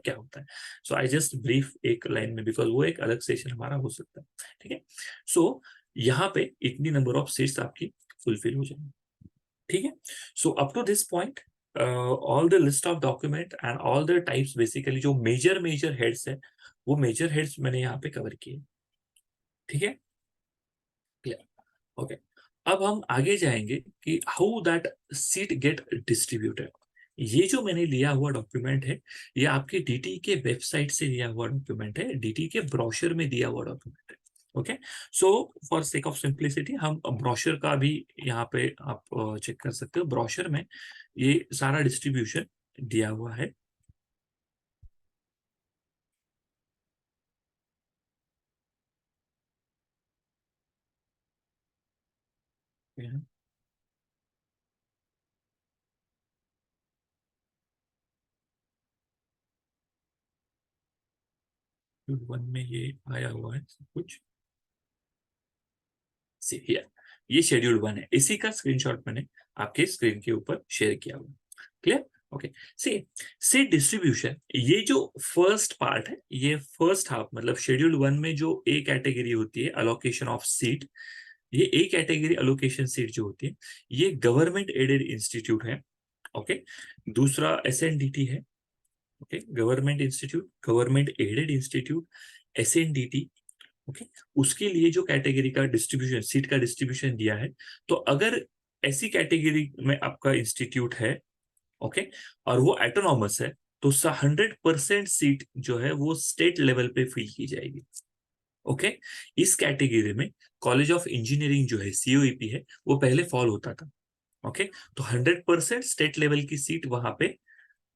क्या होता है। सो आई जस्ट ब्रीफ एक लाइन में, बिकॉज वो एक अलग सेशन हमारा हो सकता है, ठीक है। सो यहाँ पे इतनी नंबर ऑफ सीट्स आपकी फुलफिल हो जाएंगी, ठीक है। So up to this point all the list of document and all the types, basically जो मेजर हेड्स है वो मेजर हेड्स मैंने यहाँ पे कवर किए, ठीक है, क्लियर, ओके। अब हम आगे जाएंगे कि how that seat get distributed. ये जो मैंने लिया हुआ डॉक्यूमेंट है, ये आपके डीटी के वेबसाइट से लिया हुआ डॉक्यूमेंट है, डीटी के ब्रोशर में दिया हुआ डॉक्यूमेंट है, okay. So for sake of simplicity हम ब्रोशर का भी यहाँ पे आप चेक कर सकते हो। ब्रोशर में ये सारा डिस्ट्रीब्यूशन दिया हुआ है, वन में ये आया हुआ है सब कुछ। सी हियर, ये शेड्यूल वन है, इसी का स्क्रीनशॉट मैंने आपके स्क्रीन के ऊपर शेयर किया हुआ, क्लियर, ओके। सी सीट डिस्ट्रीब्यूशन, ये जो फर्स्ट पार्ट है, ये फर्स्ट हाफ, मतलब शेड्यूल वन में जो ए कैटेगरी होती है अलोकेशन ऑफ सीट, ये ए कैटेगरी अलोकेशन सीट जो होती है, ये गवर्नमेंट एडेड इंस्टीट्यूट है, ओके। दूसरा एसएनडीटी है, okay, government institute, government aided institute, SNDT, okay. उसके लिए जो कैटेगरी का डिस्ट्रीब्यूशन, सीट का डिस्ट्रीब्यूशन दिया है, तो अगर ऐसी कैटेगरी में आपका इंस्टीट्यूट है, ओके, और वो ऑटोनॉमस है, तो 100% सीट जो है वो स्टेट लेवल पे फिल की जाएगी, ओके। इस कैटेगरी में कॉलेज ऑफ इंजीनियरिंग जो है, सीओईपी है, वो पहले फॉल होता था, ओके। तो 100% स्टेट लेवल की सीट वहां पे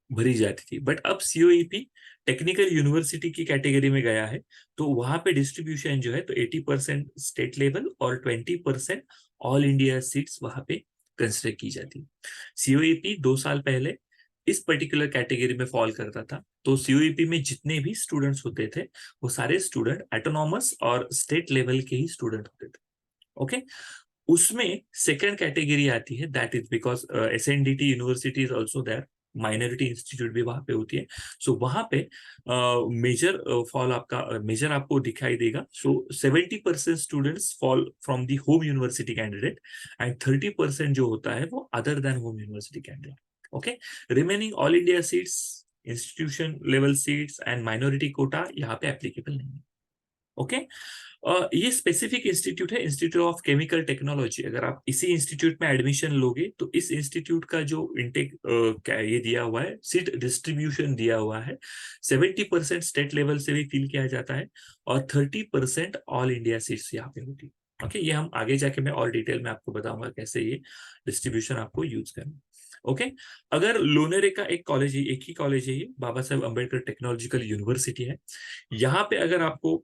भरी जाती थी। बट अब सीओईपी टेक्निकल यूनिवर्सिटी की कैटेगरी में गया है, तो वहां पे डिस्ट्रीब्यूशन जो है, तो 80% स्टेट लेवल और 20% ऑल इंडिया सीट्स वहां पे कंसिडर की जाती है। सीओईपी 2 साल पहले इस पर्टिकुलर कैटेगरी में फॉल करता था, तो सीओईपी में जितने भी स्टूडेंट्स होते थे, वो सारे स्टूडेंट ऑटोनॉमस और स्टेट लेवल के ही स्टूडेंट होते थे, ओके। उसमें सेकंड कैटेगरी आती है, that is because SNDT University is also there, minority institute भी वहां पे होती है। सो वहां पे मेजर फॉल आपका मेजर आपको दिखाई देगा। सो 70% students fall from the home university candidate, and 30% जो होता है वो other than home university candidate, okay. Remaining all India seats, institution level seats and minority quota यहाँ पे एप्लीकेबल नहीं है, ओके। ये स्पेसिफिक इंस्टीट्यूट है, इंस्टीट्यूट ऑफ केमिकल टेक्नोलॉजी। अगर आप इसी इंस्टीट्यूट में एडमिशन लोगे, तो इस इंस्टीट्यूट का जो इंटेक क्या ये दिया हुआ है, सीट डिस्ट्रीब्यूशन दिया हुआ है, 70% स्टेट लेवल से भी फिल किया जाता है, और 30% ऑल इंडिया सीट्स यहाँ पे होती है, ओके। ये हम आगे जाके मैं और डिटेल में आपको बताऊंगा कैसे ये डिस्ट्रीब्यूशन आपको यूज करना, ओके। अगर लोनेरे का एक कॉलेज है, एक ही कॉलेज है, ये बाबा साहेब अम्बेडकर टेक्नोलॉजिकल यूनिवर्सिटी है, यहाँ पे अगर आपको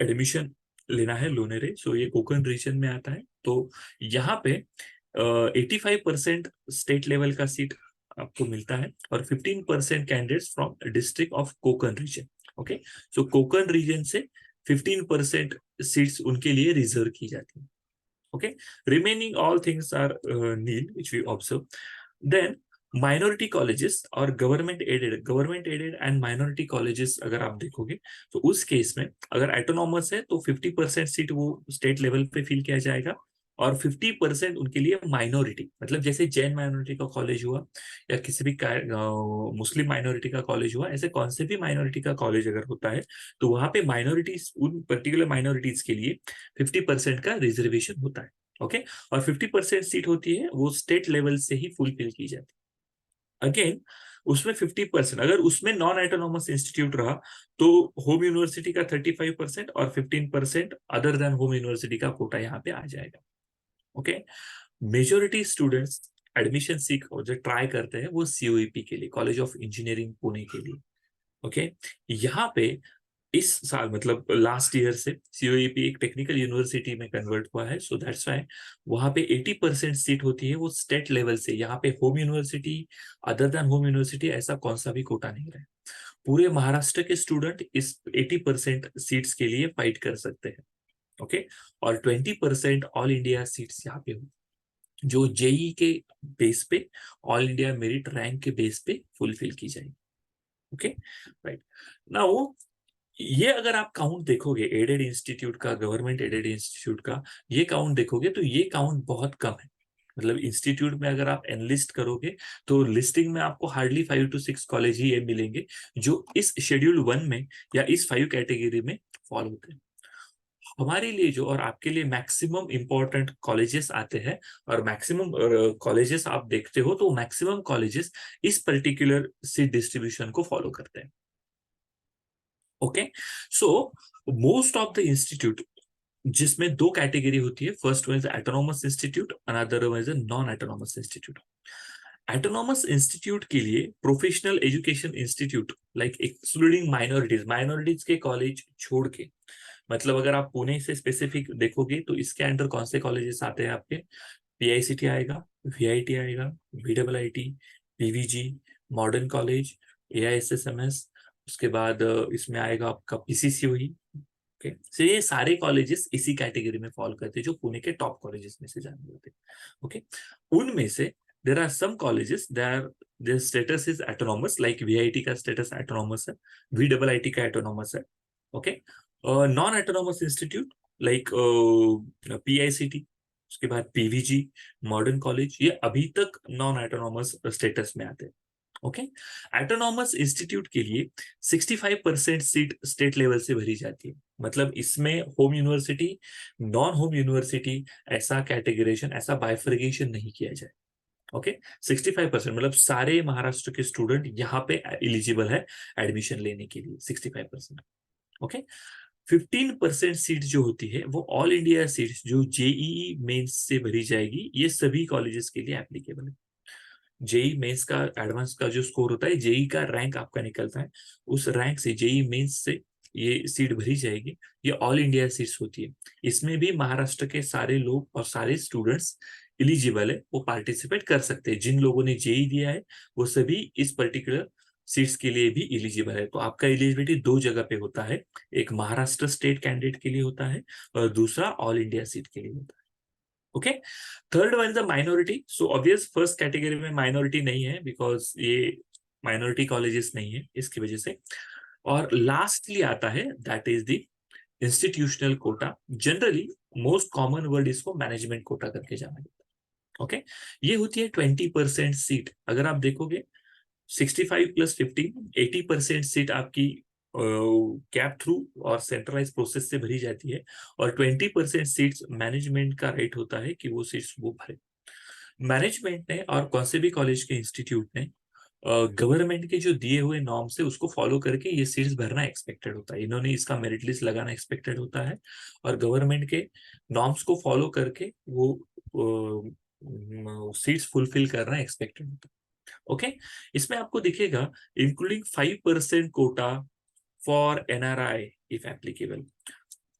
एडमिशन लेना है लोनेरे, सो ये कोकन रीजन में आता है, तो यहाँ पे 85% स्टेट लेवल का सीट आपको मिलता है, और 15% candidates from district of Konkan region, okay. So Konkan region से 15% सीट्स उनके लिए रिजर्व की जाती है, okay. Remaining all things are nil which we observe. Then minority colleges और government aided and minority colleges अगर आप देखोगे, तो उस केस में अगर ऑटोनॉमस है, तो 50% सीट वो स्टेट लेवल पे फिल किया जाएगा, और 50% उनके लिए माइनॉरिटी, मतलब जैसे जैन माइनॉरिटी का कॉलेज हुआ, या किसी भी मुस्लिम माइनॉरिटी का कॉलेज हुआ, ऐसे कौन से भी माइनॉरिटी का कॉलेज अगर होता है, तो वहां पे माइनॉरिटीज, उन पर्टिकुलर माइनॉरिटीज के लिए 50% का रिजर्वेशन होता है, ओके। और 50% सीट होती है वो स्टेट लेवल से ही फुलफिल की जाती है। अगेन उसमें 50%, अगर उसमें नॉन ऑटोनॉमस इंस्टीट्यूट रहा, तो होम यूनिवर्सिटी का 35% और 15% अदर देन होम यूनिवर्सिटी का कोटा यहाँ पे आ जाएगा, ओके। मेजोरिटी स्टूडेंट्स एडमिशन सीख और जो ट्राई करते हैं वो सीओईपी के लिए, कॉलेज ऑफ इंजीनियरिंग पुणे के लिए, ओके। यहाँ पे इस साल, मतलब लास्ट ईयर से सीओईपी एक टेक्निकल यूनिवर्सिटी में कन्वर्ट हुआ है, सो दैट्स व्हाई वहां पे 80% सीट होती है वो स्टेट लेवल से। यहाँ पे home university, other than home university, ऐसा कौन सा भी कोटा नहीं रहा। पूरे महाराष्ट्र के स्टूडेंट इस 80% सीट्स के लिए फाइट कर सकते हैं, ओके। और 20% ऑल इंडिया सीट्स यहाँ पे हो, जो जेई के बेस पे, ऑल इंडिया मेरिट रैंक के बेस पे फुलफिल की जाएगी, ओके राइट। नाउ ये अगर आप काउंट देखोगे एडेड इंस्टीट्यूट का, गवर्नमेंट एडेड इंस्टीट्यूट का ये काउंट देखोगे तो ये काउंट बहुत कम है। मतलब इंस्टीट्यूट में अगर आप एनलिस्ट करोगे तो लिस्टिंग में आपको हार्डली 5 to 6 कॉलेज ही ये मिलेंगे जो इस शेड्यूल 1 में या इस 5 कैटेगरी में फॉल होते हैं। हमारे लिए जो और आपके लिए मैक्सिमम इंपॉर्टेंट कॉलेजेस आते हैं, और मैक्सिमम कॉलेजेस आप देखते हो तो मैक्सिमम कॉलेजेस इस पर्टिकुलर सीट डिस्ट्रीब्यूशन को फॉलो करते हैं। Okay, so most of the institute जिसमें दो कैटेगरी होती है, first one is autonomous institute, another one is non autonomous institute. Autonomous institute के लिए professional education institute like excluding minorities, minorities के कॉलेज छोड़ के, मतलब अगर आप पुणे से स्पेसिफिक देखोगे तो इसके अंडर कौन से कॉलेजेस आते हैं आपके, पीआईसीटी आएगा, वीआईटी आएगा, वीडब्ल्यूआईटी, पीवीजी, मॉडर्न कॉलेज, एआईएसएसएमएस, उसके बाद इसमें आएगा आपका पीसीसीओई। ओके, so ये सारे कॉलेजेस इसी कैटेगरी में फॉल करते हैं जो पुणे के टॉप कॉलेजेस में से जाने होते हैं। ओके, उनमें से there are some colleges their status is autonomous, like VIT का स्टेटस ऑटोनॉमस है, वीडब्ल्यूआईटी का ऑटोनॉमस है। Okay, non autonomous institute like PICT, उसके बाद पीवीजी, मॉडर्न कॉलेज, ये अभी तक नॉन ऑटोनॉमस स्टेटस में आते हैं। ओके, ऑटोनॉमस इंस्टीट्यूट के लिए 65% सीट स्टेट लेवल से भरी जाती है। मतलब इसमें home university, non home university ऐसा कैटेगराइजेशन, ऐसा बाइफर्गेशन नहीं किया जाए। ओके, 65% मतलब सारे महाराष्ट्र के स्टूडेंट यहाँ पे एलिजिबल है एडमिशन लेने के लिए, 65%। ओके, 15% सीट जो होती है वो ऑल इंडिया सीट्स जो जेईई मेंस से भरी जाएगी, ये सभी कॉलेजेस के लिए एप्लीकेबल है। जेई मेंस का एडवांस का जो स्कोर होता है, जेई का रैंक आपका निकलता है, उस रैंक से जेई मेंस से ये सीट भरी जाएगी, ये ऑल इंडिया सीट्स होती है। इसमें भी महाराष्ट्र के सारे लोग और सारे स्टूडेंट्स एलिजिबल है, वो पार्टिसिपेट कर सकते हैं। जिन लोगों ने जेई दिया है वो सभी इस पर्टिकुलर सीट्स के लिए भी एलिजिबल है। तो आपका एलिजिबिलिटी दो जगह पे होता है, एक महाराष्ट्र स्टेट कैंडिडेट के लिए होता है और दूसरा ऑल इंडिया सीट के लिए होता है। Okay, third one is the minority. So obvious first category में माइनॉरिटी नहीं है बिकॉज ये माइनॉरिटी कॉलेजेस नहीं है, इसकी वजह से। और लास्टली आता है that is the institutional quota. Generally most common word इसको मैनेजमेंट कोटा करके जाना जाता है। ओके, ये होती है 20% सीट। अगर आप देखोगे 65 + 15, 80% सीट आपकी कैप थ्रू और सेंट्रलाइज प्रोसेस से भरी जाती है, और 20% सीट्स मैनेजमेंट का राइट होता है कि वो सीट्स वो भरे। मैनेजमेंट ने और कौन से भी कॉलेज के इंस्टीट्यूट ने गवर्नमेंट के जो दिए हुए नॉर्म्स है उसको फॉलो करके ये सीट्स भरना एक्सपेक्टेड होता है। इन्होंने इसका मेरिट लिस्ट लगाना एक्सपेक्टेड होता है और गवर्नमेंट के नॉर्म्स को फॉलो करके वो सीट्स फुलफिल करना एक्सपेक्टेड होता है। ओके, इसमें आपको दिखेगा including 5% quota for NRI if applicable.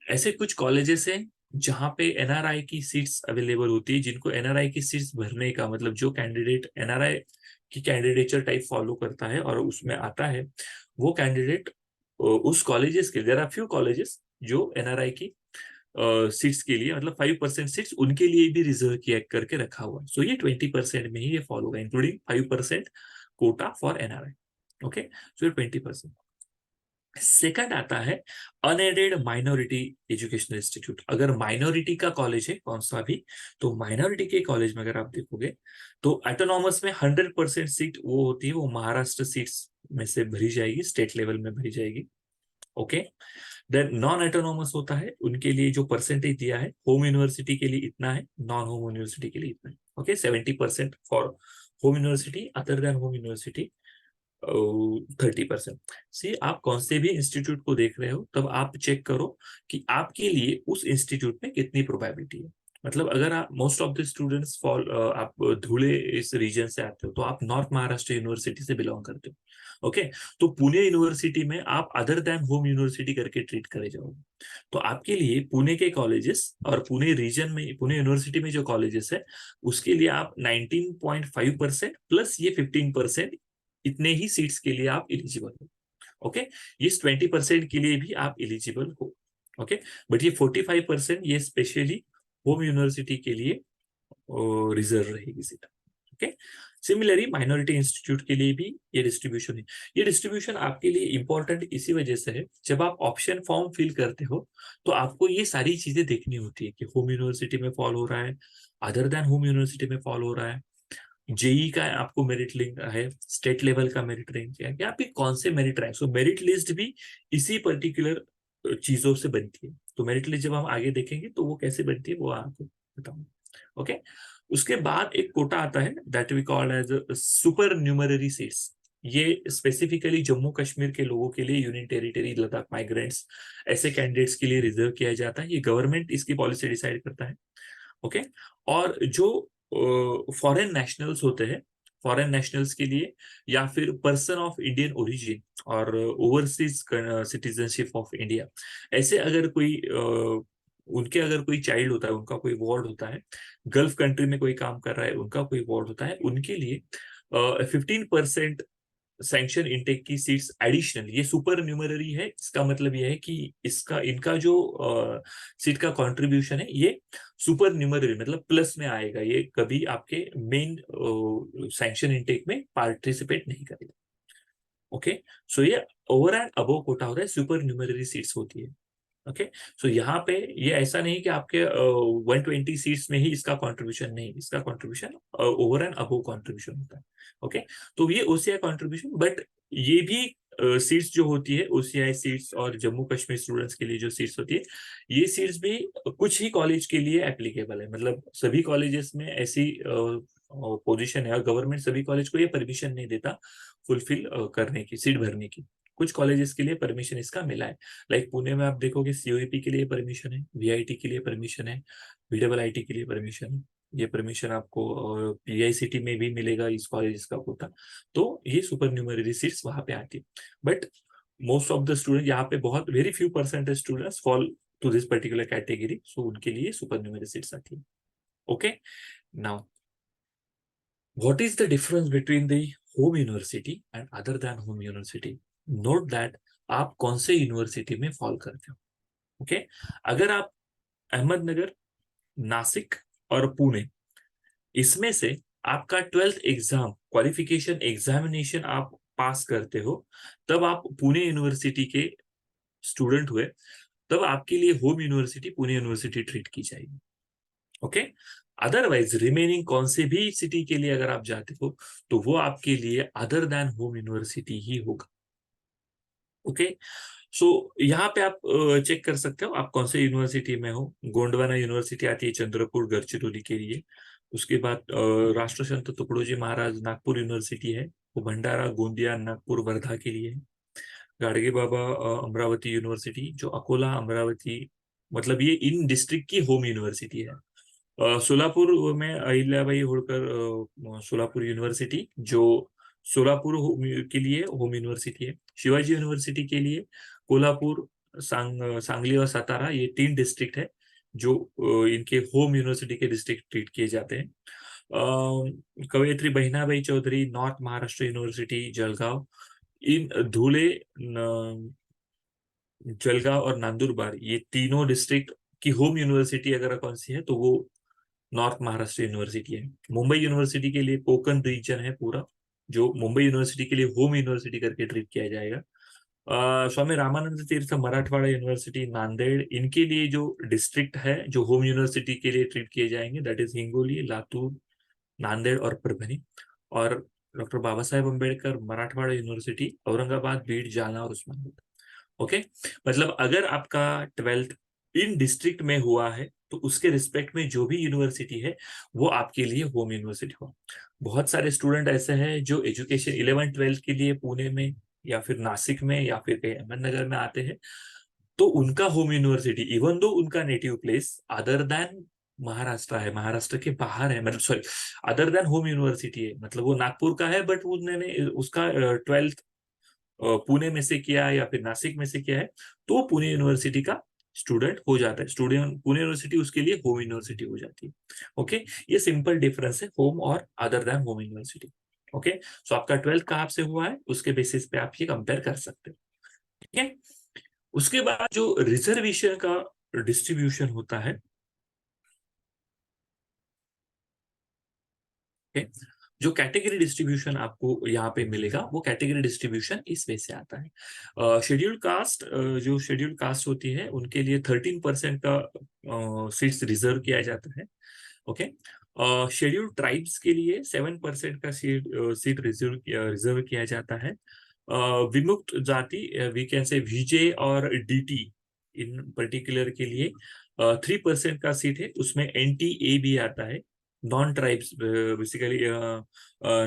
ऐसे कुछ कॉलेजेस हैं जहां पे एनआरआई की सीट्स अवेलेबल होती है, जिनको एनआरआई की सीट्स भरने का मतलब जो कैंडिडेट एनआरआई की कैंडिडेचर टाइप फॉलो करता है और उसमें आता है, वो कैंडिडेट उस कॉलेजेस के, देयर आर फ्यू कॉलेजेस जो एनआरआई की सीट्स के लिए मतलब 5% सीट्स उनके लिए भी रिजर्व किया करके रखा हुआ है। सो ये 20% में ही ये फॉलो होगा, including 5% quota for NRI. Okay, so ये 20%। सेकंड आता है अनएडेड माइनॉरिटी एजुकेशनल इंस्टीट्यूट। अगर माइनॉरिटी का कॉलेज है कौन सा भी, तो माइनॉरिटी के कॉलेज में अगर आप देखोगे तो ऑटोनॉमस में 100% सीट वो होती है, वो महाराष्ट्र सीट्स में से भरी जाएगी, स्टेट लेवल में भरी जाएगी। ओके, देन नॉन ऑटोनॉमस होता है, उनके लिए जो परसेंटेज दिया है, होम यूनिवर्सिटी के लिए इतना है, नॉन होम यूनिवर्सिटी के लिए इतना है। Okay, 70% for home university, other than home university 30%। से आप कौन से भी इंस्टीट्यूट को देख रहे हो तब आप चेक करो कि आपके लिए उस इंस्टीट्यूट में कितनी प्रोबेबिलिटी है। मतलब अगर आप most of the students fall, आप धुले इस रीजन से आते हो तो आप नॉर्थ महाराष्ट्र यूनिवर्सिटी से बिलोंग करते हो। ओके, तो पुणे यूनिवर्सिटी में आप अदर देन होम यूनिवर्सिटी करके ट्रीट करे जाओगे। तो आपके लिए पुणे के कॉलेजेस और पुणे रीजन में पुणे यूनिवर्सिटी में जो कॉलेजेस है उसके लिए आप 19.5% प्लस ये 15% इतने ही सीट्स के लिए आप एलिजिबल हो। ओके, इस 20% के लिए भी आप एलिजिबल हो। ओके, बट ये 45% ये स्पेशली होम यूनिवर्सिटी के लिए रिजर्व रहेगी seat. Okay, similarly minority institute के लिए भी ये डिस्ट्रीब्यूशन है। ये डिस्ट्रीब्यूशन आपके लिए इंपॉर्टेंट इसी वजह से है, जब आप ऑप्शन फॉर्म फिल करते हो तो आपको ये सारी चीजें देखनी होती है कि होम यूनिवर्सिटी में फॉल हो रहा है, अदर देन होम यूनिवर्सिटी में फॉल हो रहा है, जेई का आपको मेरिट लिंक है, स्टेट लेवल का मेरिट रैंक है, या फिर कौन से मेरिट रैंक। सो मेरिट लिस्ट भी इसी पर्टिकुलर चीजों से बनती है। तो मेरिट लिस्ट जब हम आगे देखेंगे तो वो कैसे बनती है वो आपको बताऊंगा। ओके, उसके बाद एक कोटा आता है that we called as supernumerary seats. ये स्पेसिफिकली जम्मू कश्मीर के लोगों के लिए, यूनियन टेरिटरी लद्दाख माइग्रेंट्स, ऐसे कैंडिडेट्स के लिए रिजर्व किया जाता है। ये गवर्नमेंट इसकी पॉलिसी डिसाइड करता है। ओके, और जो फॉरेन नेशनल्स होते हैं, फॉरेन नेशनल्स के लिए, या फिर पर्सन ऑफ इंडियन ओरिजिन और ओवरसीज सिटीजनशिप ऑफ इंडिया, ऐसे अगर कोई उनके अगर कोई चाइल्ड होता है, उनका कोई वार्ड होता है, गल्फ कंट्री में कोई काम कर रहा है, उनका कोई वार्ड होता है, उनके लिए 15% सैंक्शन इनटेक की सीट्स एडिशनल, ये सुपर न्यूमररी है। इसका मतलब ये है कि इसका इनका जो सीट का कंट्रीब्यूशन है ये सुपर न्यूमररी मतलब प्लस में आएगा, ये कभी आपके मेन सैंक्शन इनटेक में पार्टिसिपेट नहीं करेगा। ओके, सो ये ओवर एंड अबव कोटा होता है, सुपर न्यूमररी सीट्स होती है। ओके, सो यहाँ पे ये ऐसा नहीं कि आपके 120 सीट्स में ही इसका कंट्रीब्यूशन, नहीं, इसका contribution over and above contribution होता है। ओके, तो ये ओसीआई कंट्रीब्यूशन, बट ये भी सीट्स जो होती है ओसीआई सीट्स और जम्मू कश्मीर स्टूडेंट्स के लिए जो सीट्स होती है, ये सीट्स भी कुछ ही कॉलेज के लिए एप्लीकेबल है। मतलब सभी कॉलेजेस में ऐसी पोजीशन है, और गवर्नमेंट सभी कॉलेज को ये परमिशन नहीं देता फुलफिल करने की, सीट भरने की। कुछ कॉलेजेस के लिए परमिशन इसका मिला है। लाइक पुणे में आप देखोगे सीओईपी के लिए परमिशन है, वीआईटी के लिए परमिशन है, VIIT के लिए परमिशन है। ये परमिशन आपको पीआईसीटी में भी मिलेगा इस कॉलेज का कोटा। तो ये सुपर न्यूमररी सीट्स वहां पे आती है। But most of the student यहाँ पे, बहुत very few percentage students fall to this particular category, so उनके लिए सुपर न्यूमररी सीट्स आती है। Okay, now what is the difference between the home university and other than home university? Note that आप कौन से यूनिवर्सिटी में fall करते हो। ओके, अगर आप अहमदनगर, नासिक और पुणे, इसमें से आपका 12th एग्जाम क्वालिफिकेशन एग्जामिनेशन आप पास करते हो, तब आप पुणे यूनिवर्सिटी के स्टूडेंट हुए, तब आपके लिए home university Pune university treat की जाएगी। ओके, अदरवाइज रिमेनिंग कौन से भी सिटी के लिए अगर आप जाते हो तो वो आपके लिए अदर देन होम यूनिवर्सिटी ही होगा। ओके, सो यहाँ पे आप चेक कर सकते हो आप कौन से यूनिवर्सिटी में हो। गोंडवाना यूनिवर्सिटी आती है चंद्रपुर गढ़चिरौली के लिए। उसके बाद राष्ट्र संत तुकडोजी महाराज नागपुर यूनिवर्सिटी है, वो भंडारा, गोंदिया, नागपुर, वर्धा के लिए है। गाडगे बाबा अमरावती यूनिवर्सिटी जो अकोला, अमरावती, मतलब ये इन डिस्ट्रिक्ट की होम यूनिवर्सिटी है। सोलापुर में अहिल्याबाई होळकर सोलापुर यूनिवर्सिटी जो सोलापुर के लिए होम यूनिवर्सिटी है। शिवाजी यूनिवर्सिटी के लिए कोल्हापुर, सांगली और सातारा, ये 3 डिस्ट्रिक्ट है जो इनके होम यूनिवर्सिटी के डिस्ट्रिक्ट ट्रीट किए जाते हैं। कवयित्री बहिनाबाई चौधरी नॉर्थ महाराष्ट्र यूनिवर्सिटी जलगांव, इन धुले, जलगांव और नंदुरबार, ये तीनों डिस्ट्रिक्ट की होम यूनिवर्सिटी अगर कौन सी है तो वो नॉर्थ महाराष्ट्र यूनिवर्सिटी है। मुंबई यूनिवर्सिटी के लिए कोकण रीजन है पूरा, जो मुंबई यूनिवर्सिटी के लिए होम यूनिवर्सिटी करके ट्रीट किया जाएगा। स्वामी रामानंद तीर्थ मराठवाड़ा यूनिवर्सिटी नांदेड़, इनके लिए जो डिस्ट्रिक्ट है जो होम यूनिवर्सिटी के लिए ट्रीट किए जाएंगे दैट इज हिंगोली, लातूर, नांदेड़ और परभनी। और डॉक्टर बाबा साहेब अम्बेडकर मराठवाड़ा यूनिवर्सिटी औरंगाबाद, बीड, जालना और उस्मानाबाद। ओके, मतलब अगर आपका 12th इन डिस्ट्रिक्ट में हुआ है तो उसके रिस्पेक्ट में जो भी यूनिवर्सिटी है वो आपके लिए होम यूनिवर्सिटी हो। बहुत सारे स्टूडेंट ऐसे हैं जो एजुकेशन 11th-12th के लिए पुणे में या फिर नासिक में या फिर कहीं अहमदनगर में आते हैं, तो उनका होम यूनिवर्सिटी इवन दो उनका native place other than Maharashtra है, महाराष्ट्र के बाहर है, मतलब sorry other than home university है, मतलब वो नागपुर का है बट उन्होंने उसका 12th पुणे में से किया है या फिर नासिक में से किया है, तो पुणे यूनिवर्सिटी का स्टूडेंट हो जाता है। स्टूडेंट पुणे यूनिवर्सिटी उसके लिए होम यूनिवर्सिटी हो जाती है। ओके, ये सिंपल डिफरेंस है होम और other than home university. Okay, so आपका 12th कहाँ से हुआ है उसके बेसिस पे आप ये कंपेयर कर सकते हो। ठीक है, उसके बाद जो रिजर्वेशन का डिस्ट्रीब्यूशन होता है, okay? जो कैटेगरी डिस्ट्रीब्यूशन आपको यहाँ पे मिलेगा वो कैटेगरी डिस्ट्रीब्यूशन इस वे से आता है। शेड्यूल्ड कास्ट, जो शेड्यूल्ड कास्ट होती है उनके लिए 13% का सीट्स रिजर्व किया जाता है। ओके, शेड्यूल्ड ट्राइब्स के लिए 7% का सीट रिजर्व किया जाता है। विमुक्त जाति, वी कैन से वीजे और डीटी इन पर्टिकुलर के लिए 3% का सीट है, उसमें एनटीए भी आता है। Non tribes, basically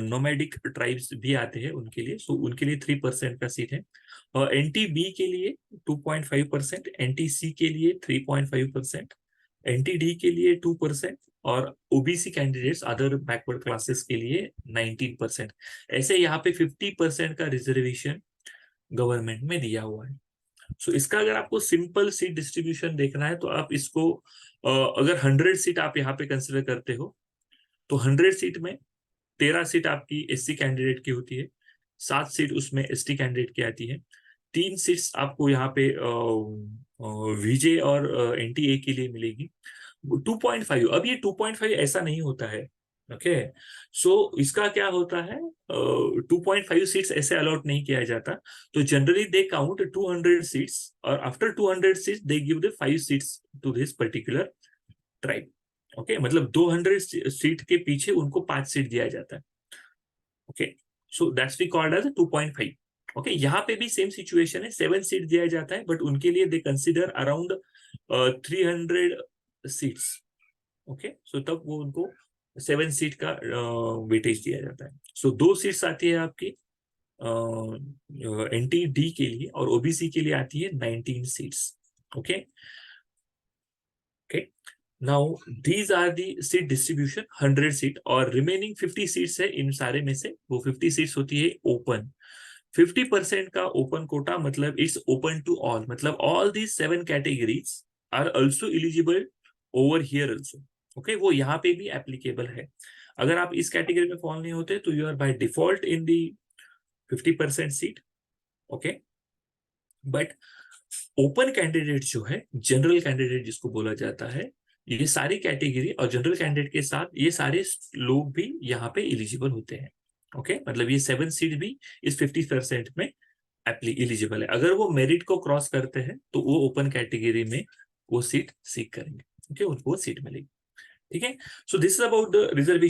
nomadic tribes भी आते हैं उनके लिए, सो उनके लिए 3% का सीट है। एनटीबी के लिए 2.5%, एनटीसी के लिए 3.5%, एनटीडी के लिए 2%, और OBC candidates other backward classes के लिए 19%। ऐसे यहाँ पे 50% का रिजर्वेशन गवर्नमेंट में दिया हुआ है। सो इसका अगर आपको सिंपल सीट डिस्ट्रीब्यूशन देखना है तो आप इसको अगर 100 सीट आप यहाँ पे कंसिडर करते हो तो 100 सीट में 13 सीट आपकी एससी कैंडिडेट की होती है, 7 सीट उसमें एसटी कैंडिडेट की आती है, 3 सीट्स आपको यहाँ पे वीजे और एनटीए के लिए मिलेगी। 2.5, अब ये 2.5 ऐसा नहीं होता है। ओके, सो इसका क्या होता है, 2.5 सीट्स ऐसे अलॉट नहीं किया जाता। तो जनरली दे काउंट 200 सीट्स और after 200 seats they give the 5 seats to this particular tribe. Okay, मतलब 200 सीट के पीछे उनको 5 सीट दिया जाता है। Okay, so that's we called as 2.5। Okay, यहाँ पे भी सेम सिचुएशन है, 7 सीट दिया जाता है, बट उनके लिए they consider around 300 seats. Okay, so तब वो उनको 7 सीट का वेटेज दिया जाता है। सो 2 सीट्स आती है आपकी एनटीडी के लिए, और ओबीसी के लिए आती है 19 seats. Okay, okay, now these are the seat distribution 100 seat, और रिमेनिंग 50 सीट्स है, इन सारे में से वो 50 सीट्स होती है ओपन। 50% का ओपन कोटा मतलब इट्स ओपन टू ऑल, मतलब all these 7 categories are also eligible over here also. Okay, वो यहाँ पे भी एप्लीकेबल है। अगर आप इस कैटेगरी में फॉल नहीं होते तो you are by default in the 50% seat. Okay, but open candidate जो है, जनरल कैंडिडेट जिसको बोला जाता है, ये सारी कैटेगरी और जनरल कैंडिडेट के साथ ये सारे लोग भी यहाँ पे एलिजिबल होते हैं। ओके, मतलब ये 7 सीट भी इस 50% में एलिजिबल है। अगर वो मेरिट को क्रॉस करते हैं तो वो ओपन कैटेगरी में वो सीट सीख करेंगे। ओके, उनको वो सीट मिलेगी। ठीक है, so this is about the reservation.